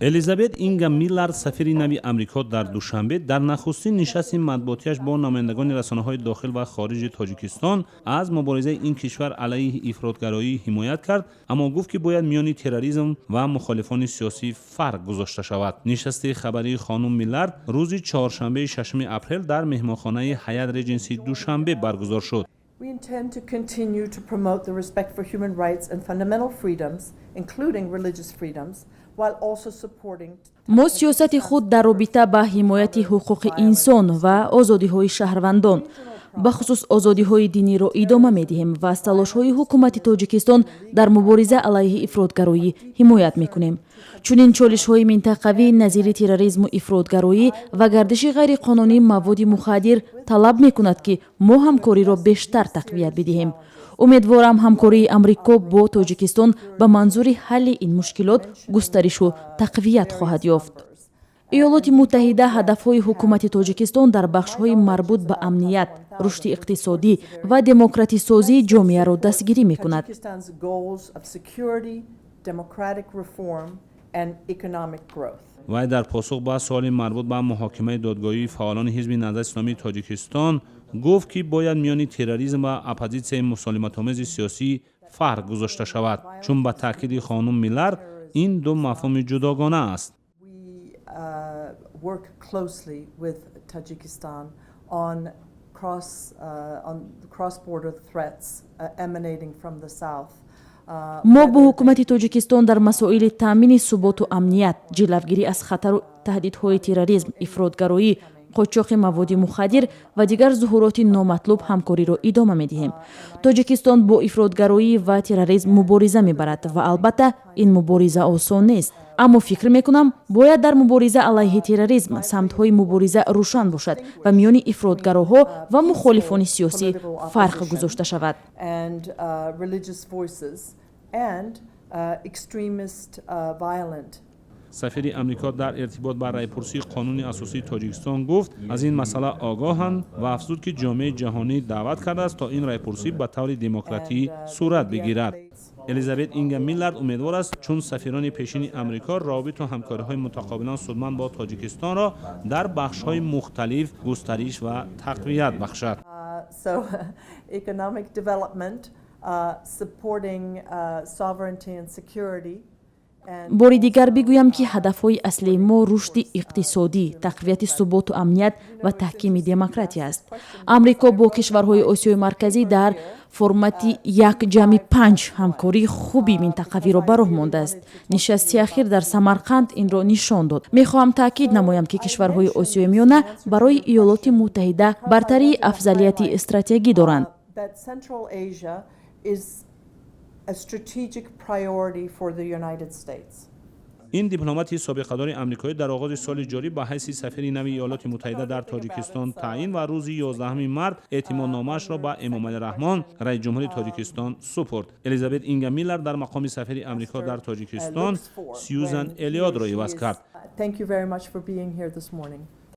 элизабет инга миллар сафири нави амрико дар душанбе дар нахустин нишасти матбуотиаш бо намояндагони расонаҳои дохил ва хориҷи тоҷикистон аз муборизаи ин кишвар алайҳи ифротгароӣ ҳимоят кард, аммо гуфт ки бояд миёни терроризм ва мухолифони сиёсӣ фарқ гузошта шавад. нишасти хабарии хонум миллар рӯзи чоршанбеи 6 апрел дар меҳмонхонаи ҳаят реҷенси душанбе баргузор шуд. We intend to continue to promote the respect for human rights and fundamental freedoms, including religious freedoms, while also supporting мо сиёсати худ дар робита ба ҳимояти ҳуқуқи инсон ва озодиҳои шаҳрвандон, бахусус озодиҳои диниро идома медиҳем ва аз талошҳои ҳукумати Тоҷикистон дар мубориза алайҳи ифротгароӣ ҳимоят мекунем. чунин чолишҳои минтақавӣ назири терроризму ифротгароӣ ва гардиши ғайриқонунии маводи мухаддир талаб мекунад ки мо ҳамкориро бештар тақвият бидиҳем. умедворам ҳамкории амрико бо Тоҷикистон ба манзури ҳалли ин мушкилот густаришу тақвият хоҳад ёфт. иёлоти муттаҳида ҳадафҳои ҳукумати Тоҷикистон дар бахшҳои марбут ба амният, рушди иқтисодӣ ва демократисозии ҷомеаро дастгирӣ мекунад. вай дар посух ба суоли марбут ба муҳокимаи додгоҳии фаъолони ҳизби наҳзати исломии Тоҷикистон гуфт ки бояд миёни терроризм ва оппозитсияи мусолиматомези сиёсӣ фарқ гузошта шавад, чун ба таъкиди хонум Миллар ин ду мафҳуми ҷудогона аст. Work closely with Tajikistan on cross-border threats emanating from the south. мо бо ҳукумати Тоҷикистон дар масоили таъмини суботу амният, ҷилавгирӣ аз хатару таҳдидҳои терроризм, ифротгароӣ, қочоқи маводи мухаддир ва дигар зуҳуроти номатлуб ҳамкориро идома медиҳем. Тоҷикистон бо ифротгароӣ ва терроризм мубориза мебарад ва албатта ин мубориза осон нест. аммо фикр мекунам бояд дар мубориза алайҳи терроризм самтҳои мубориза рӯшан бошад ва миёни ифротгароҳо ва мухолифони сиёсӣ фарқ гузошта шавад. сафири амрико дар иртибот ба райпурсии қонуни асосии Тоҷикистон гуфт аз ин масъала огоҳанд ва афзуд ки ҷомеаи ҷаҳонӣ даъват кардааст то ин райпурсӣ ба таври демократӣ сурат бигирад. элизабет инга миллард умедвор аст чун сафирони пешини амрико равобиту ҳамкориҳои мутақобилан судманд бо Тоҷикистонро дар бахшҳои мухталиф густариш ва тақвият бахшад. Economic development, supporting sovereignty and security. бори дигар бигӯям ки ҳадафҳои аслии мо рушди иқтисодӣ, тақвияти суботу амният ва таҳкими демократия аст. амрико бо кишварҳои осиёи марказӣ дар формати 1+5 ҳамкории хуби минтақавиро ба роҳ мондааст. нишасти ахир дар Самарқанд инро нишон дод. мехоҳам таъкид намоям ки кишварҳои осиёи миёна барои иёлоти муттаҳида бартарии афзалияти стратегӣ доранд. A strategic priority for the United States. ин дипломати собиқадори амрикоӣ дар оғози соли ҷорӣ ба ҳайси сафири нави иёлоти муттаҳида дар Тоҷикистон таъин ва рӯзи 11 март эътимодномаашро ба Эмомалӣ Раҳмон, раиси ҷумҳури Тоҷикистон супурд. элизабет инга миллар дар мақоми сафири амрико дар Тоҷикистон Сьюзан Элиотро иваз кард. Thank you very much for being here this morning.